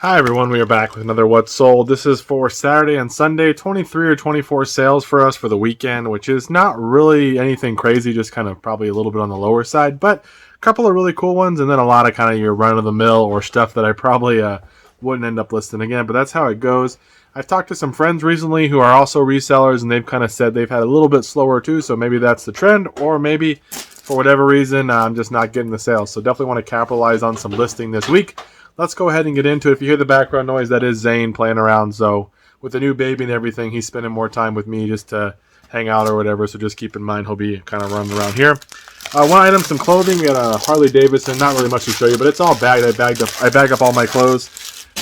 Hi everyone, we are back with another What's Sold. This is for Saturday and Sunday, 23 or 24 sales for us for the weekend, which is not really anything crazy, just kind of probably a little bit on the lower side, but a couple of really cool ones, and then a lot of kind of your run-of-the-mill or stuff that I probably wouldn't end up listing again, but that's how it goes. I've talked to some friends recently who are also resellers, and they've kind of said they've had a little bit slower too, so maybe that's the trend, or maybe for whatever reason, I'm just not getting the sales. So definitely want to capitalize on some listing this week. Let's go ahead and get into it. If you hear the background noise, that is Zane playing around. So with the new baby and everything, he's spending more time with me just to hang out or whatever. So just keep in mind he'll be kind of running around here. One item, some clothing. We got a Harley Davidson. Not really much to show you, but it's all bagged. I bag up all my clothes.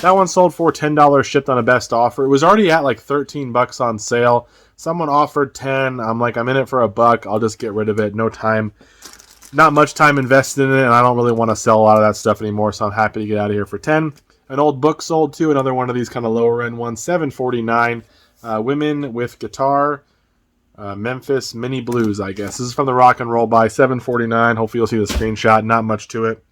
That one sold for $10 shipped on a best offer. It was already at like 13 bucks on sale. Someone offered 10. I'm like, I'm in it for a buck. I'll just get rid of it. No time. Not much time invested in it, and I don't really want to sell a lot of that stuff anymore, so I'm happy to get out of here for 10. An old book sold too, another one of these kind of lower end ones, $7.49. Women with Guitar, Memphis Mini Blues, I guess. This is from the Rock and Roll by $7.49. Hopefully you'll see the screenshot. Not much to it.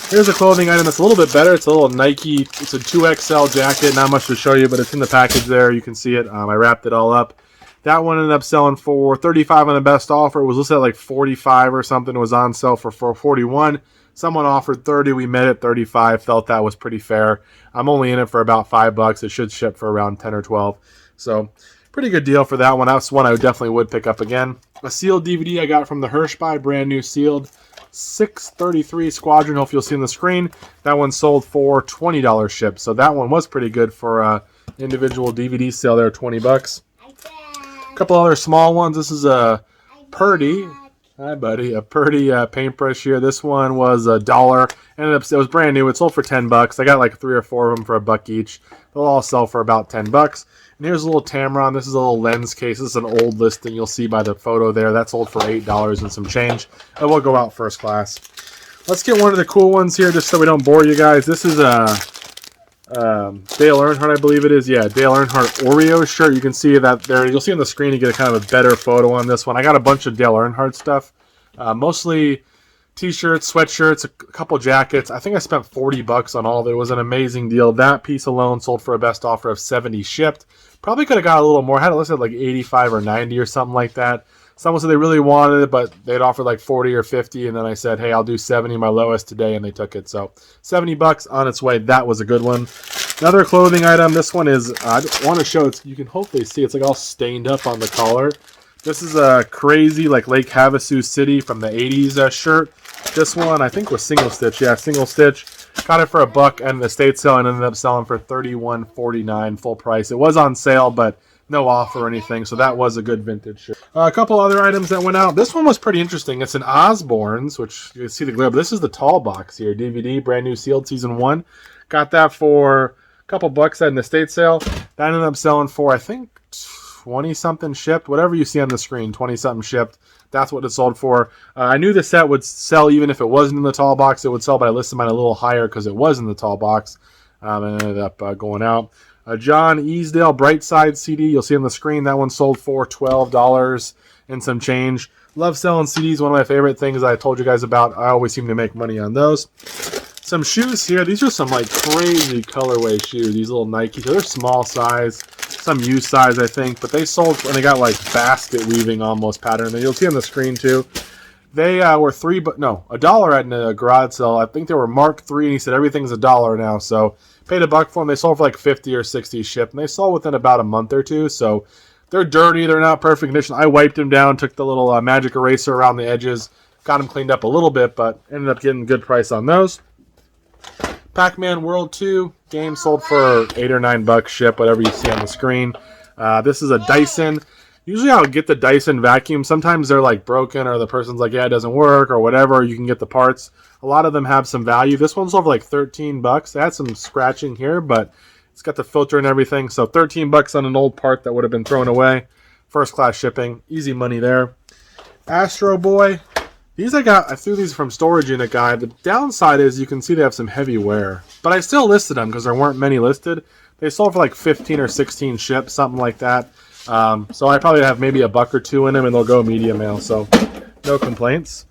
Here's a clothing item that's a little bit better. It's a little Nike. It's a 2XL jacket. Not much to show you, but it's in the package there. You can see it. I wrapped it all up. That one ended up selling for $35 on the best offer. It was listed at like $45 or something. It was on sale for $41. Someone offered $30. We met at $35. Felt that was pretty fair. I'm only in it for about $5. It should ship for around 10 or 12. So pretty good deal for that one. That's one I definitely would pick up again. A sealed DVD I got from the Hirschby, brand new sealed. 633 Squadron. Hope you'll see on the screen. That one sold for $20 shipped. So that one was pretty good for individual DVD sale there, $20. Couple other small ones. This is a Purdy. Hi, buddy. A Purdy paintbrush here. This one was $1. It was brand new. It sold for $10. I got like 3 or 4 of them for a buck each. They'll all sell for about $10. And here's a little Tamron. This is a little lens case. This is an old listing. You'll see by the photo there. That sold for $8 and some change. And we'll go out first class. Let's get one of the cool ones here, just so we don't bore you guys. This is a Dale Earnhardt, I believe it is. Yeah, Dale Earnhardt Oreo shirt. You can see that there. You'll see on the screen you get a kind of a better photo on this one. I got a bunch of Dale Earnhardt stuff, mostly t-shirts, sweatshirts, a couple jackets. I think I spent $40 on all of it. It was an amazing deal. That piece alone sold for a best offer of $70 shipped. Probably could have got a little more. I had it listed at like $85 or $90 or something like that. Someone said they really wanted it, but they'd offered like $40 or $50, and then I said, hey, I'll do $70, my lowest today, and they took it. So $70 on its way. That was a good one. Another clothing item. This one is, I want to show it. You can hopefully see it's like all stained up on the collar. This is a crazy like Lake Havasu City from the 80s shirt. This one I think was single stitch. Yeah, single stitch. Got it for a buck, and the estate sale and ended up selling for $31.49 full price. It was on sale, but no offer or anything, so that was a good vintage shirt. A couple other items that went out. This one was pretty interesting. It's an Osborne's, which you can see the glare, but this is the tall box here. DVD, brand new sealed, season 1. Got that for a couple bucks at an estate sale. That ended up selling for, I think, 20-something shipped. Whatever you see on the screen, 20-something shipped. That's what it sold for. I knew the set would sell even if it wasn't in the tall box. It would sell, but I listed mine a little higher because it was in the tall box. And ended up going out. John Easdale Brightside CD. You'll see on the screen. That one sold for $12 and some change. Love selling CDs. One of my favorite things I told you guys about. I always seem to make money on those. Some shoes here. These are some like crazy colorway shoes. These little Nikes. They're small size. Some U size, I think. But they sold, and they got like basket weaving almost pattern. And you'll see on the screen too. They were $1 at a garage sale. I think they were Mark III, and he said everything's $1 now. So paid a buck for them. They sold for like 50 or 60 shipped, and they sold within about a month or two. So they're dirty. They're not perfect condition. I wiped them down, took the little magic eraser around the edges, got them cleaned up a little bit, but ended up getting a good price on those. Pac-Man World 2 game sold for $8 or $9 shipped, whatever you see on the screen. This is a Dyson. Usually I'll get the Dyson vacuum. Sometimes they're like broken, or the person's like, yeah, it doesn't work, or whatever. You can get the parts. A lot of them have some value. This one's over like $13. It had some scratching here, but it's got the filter and everything. So $13 on an old part that would have been thrown away. First class shipping. Easy money there. Astro Boy. These I threw these from Storage Unit Guy. The downside is you can see they have some heavy wear. But I still listed them because there weren't many listed. They sold for like 15 or 16 ships, something like that. So I probably have maybe a buck or two in them, and they'll go media mail. So no complaints.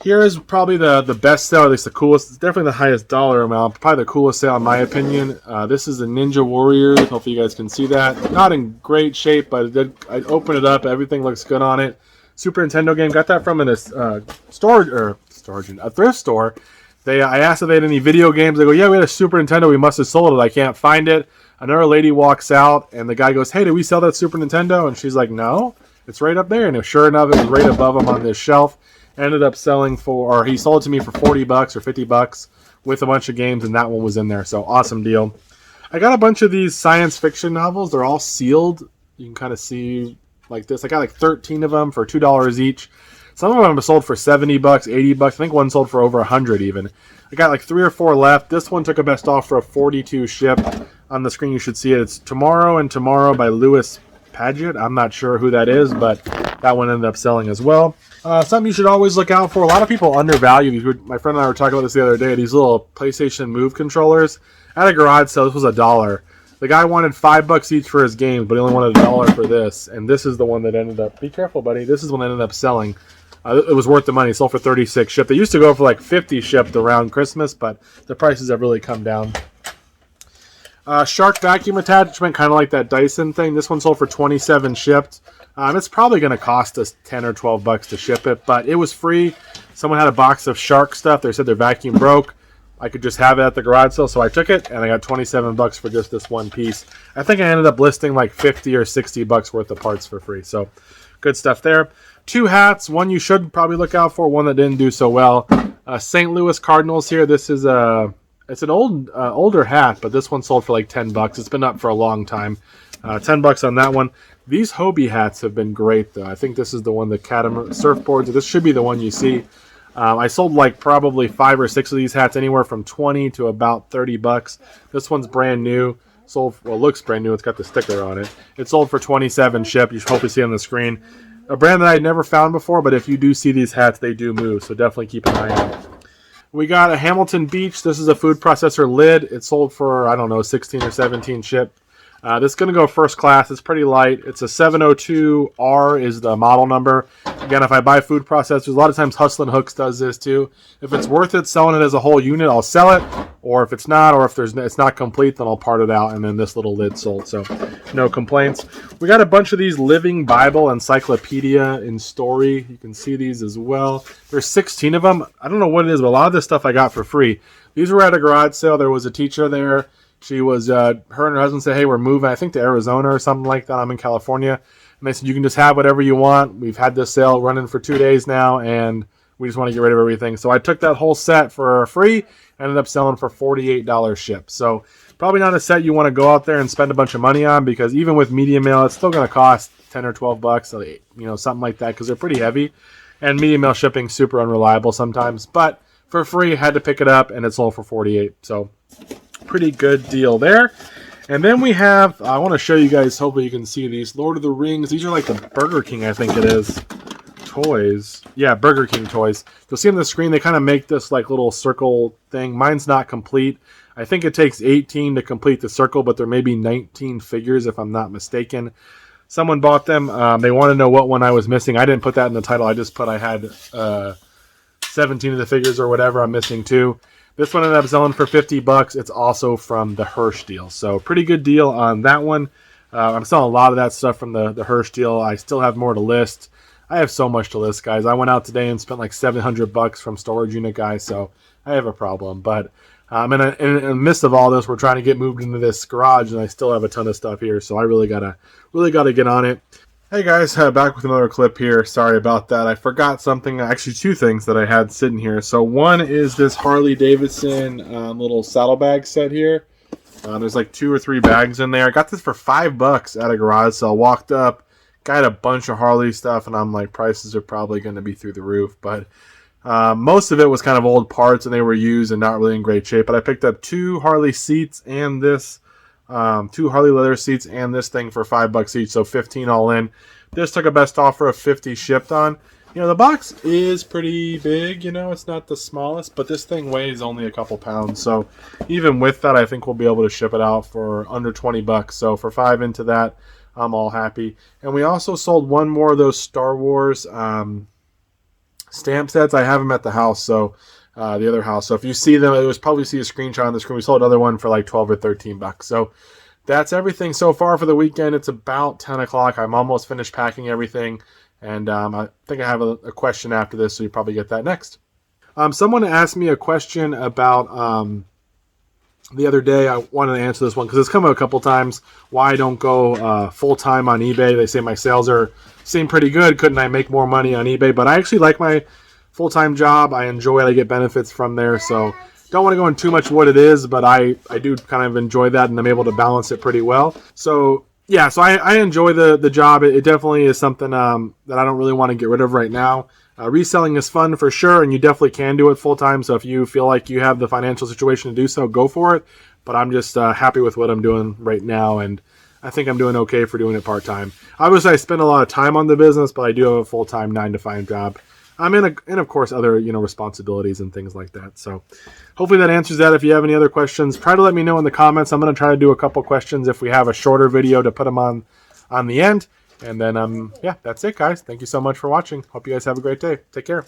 Here is probably the best sale, at least the coolest. It's definitely the highest dollar amount. Probably the coolest sale in my opinion. This is the Ninja Warriors. Hopefully you guys can see that. Not in great shape, but I opened it up. Everything looks good on it. Super Nintendo game. Got that from a thrift store. I asked if they had any video games. They go, yeah, we had a Super Nintendo. We must have sold it. I can't find it. Another lady walks out, and the guy goes, hey, did we sell that Super Nintendo? And she's like, no, it's right up there. And sure enough, it was right above him on this shelf. Ended up selling or he sold it to me for $40 or $50 with a bunch of games, and that one was in there. So awesome deal. I got a bunch of these science fiction novels. They're all sealed. You can kind of see like this. I got like 13 of them for $2 each. Some of them are sold for $70, $80. I think one sold for over $100 even. I got like 3 or 4 left. This one took a best offer of $42 shipped. On the screen you should see it. It's Tomorrow and Tomorrow by Lewis Paget. I'm not sure who that is, but that one ended up selling as well. Something you should always look out for. A lot of people undervalue these. My friend and I were talking about this the other day. These little PlayStation Move controllers. At a garage sale, this was $1. The guy wanted $5 each for his games, but he only wanted $1 for this. And this is the one that ended up. Be careful, buddy. This is the one that ended up selling. It was worth the money. It sold for $36 shipped. They used to go for like $50 shipped around Christmas, but the prices have really come down. Shark vacuum attachment, kind of like that Dyson thing. This one sold for $27 shipped. It's probably going to cost us $10 or $12 to ship it, but it was free. Someone had a box of Shark stuff. They said their vacuum broke. I could just have it at the garage sale, so I took it, and I got $27 for just this one piece. I think I ended up listing like $50 or $60 worth of parts for free, so good stuff there. 2 hats. One you should probably look out for, one that didn't do so well. St. Louis Cardinals here. This is it's an older hat, but this one sold for like $10. It's been up for a long time. $10 on that one. These Hobie hats have been great, though. I think this is the one, the catamaran surfboards. This should be the one you see. I sold like probably 5 or 6 of these hats, anywhere from $20 to about $30. This one's brand new. Sold, well, looks brand new. It's got the sticker on it. It sold for $27 shipped. You should hopefully see on the screen. A brand that I had never found before, but if you do see these hats, they do move, so definitely keep an eye out. We got a Hamilton Beach. This is a food processor lid. It sold for, I don't know, 16 or 17 shipped. This is going to go first class. It's pretty light. It's a 702R is the model number. Again, if I buy food processors, a lot of times Hustlin' Hooks does this too. If it's worth it selling it as a whole unit, I'll sell it. Or if it's not, or if it's not complete, then I'll part it out. And then this little lid sold. So no complaints. We got a bunch of these Living Bible Encyclopedia in Story. You can see these as well. There's 16 of them. I don't know what it is, but a lot of this stuff I got for free. These were at a garage sale. There was a teacher there. She was, her and her husband said, hey, we're moving, I think, to Arizona or something like that. I'm in California. And they said, you can just have whatever you want. We've had this sale running for 2 days now, and we just want to get rid of everything. So I took that whole set for free, ended up selling for $48 shipped. So probably not a set you want to go out there and spend a bunch of money on, because even with medium mail, it's still going to cost $10 or $12, so, something like that, because they're pretty heavy. And medium mail shipping super unreliable sometimes. But for free, had to pick it up, and it sold for $48. So pretty good deal there. And then we have, I want to show you guys, hopefully you can see these, Lord of the Rings. These are like the Burger King, I think it is, toys. Yeah, Burger King toys. You'll see on the screen, they kind of make this like little circle thing. Mine's not complete. I think it takes 18 to complete the circle, but there may be 19 figures if I'm not mistaken. Someone bought them. They want to know what one I was missing. I didn't put that in the title. I just put I had 17 of the figures or whatever. I'm missing 2. This one ended up selling for $50. It's also from the Hirsch deal. So pretty good deal on that one. I'm selling a lot of that stuff from the Hirsch deal. I still have more to list. I have so much to list, guys. I went out today and spent like $700 from storage unit guys, so I have a problem. But in the midst of all this, we're trying to get moved into this garage, and I still have a ton of stuff here, so I really gotta get on it. Hey guys, back with another clip here. Sorry about that. I forgot something, actually 2 things that I had sitting here. So one is this Harley Davidson little saddlebag set here. There's like 2 or 3 bags in there. I got this for $5 at a garage sale. Walked up, got a bunch of Harley stuff, and I'm like, prices are probably going to be through the roof. But most of it was kind of old parts, and they were used and not really in great shape. But I picked up 2 Harley seats and this 2 Harley leather seats and this thing for $5 each, so 15 all in. This took a best offer of 50 shipped on. The box is pretty big, it's not the smallest, but this thing weighs only a couple pounds, so even with that, I think we'll be able to ship it out for under $20. So for 5 into that, I'm all happy. And we also sold one more of those Star Wars stamp sets, I have them at the house, so the other house. So if you see them, it was probably see a screenshot on the screen. We sold another one for like 12 or 13 bucks. So that's everything so far for the weekend. It's about 10 o'clock. I'm almost finished packing everything, and I think I have a question after this, so you probably get that next. Someone asked me a question about the other day. I wanted to answer this one because it's come up a couple times. Why I don't go full-time on eBay. They say my sales seem pretty good. Couldn't I make more money on eBay? But I actually like my full-time job. I enjoy it. I get benefits from there. So don't want to go into too much what it is, but I do kind of enjoy that, and I'm able to balance it pretty well. So yeah, so I enjoy the job. It definitely is something that I don't really want to get rid of right now. Reselling is fun for sure, and you definitely can do it full-time. So if you feel like you have the financial situation to do so, go for it. But I'm just happy with what I'm doing right now, and I think I'm doing okay for doing it part-time. Obviously, I spend a lot of time on the business, but I do have a full-time 9-to-5 job. I'm and of course, other responsibilities and things like that. So hopefully that answers that. If you have any other questions, try to let me know in the comments. I'm going to try to do a couple questions if we have a shorter video to put them on the end. And then, yeah, that's it, guys. Thank you so much for watching. Hope you guys have a great day. Take care.